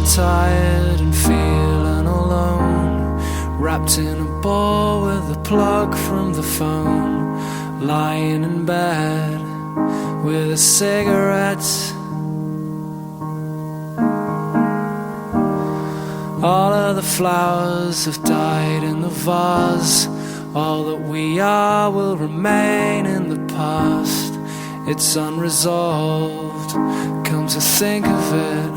tired and feeling alone, wrapped in a ball with a plug from the phone, lying in bed with a cigarette. All of the flowers have died in the vase. All that we are will remain in the past. It's unresolved, come to think of it.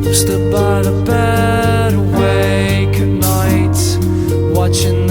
I'm stood by the bed, awake at night, watching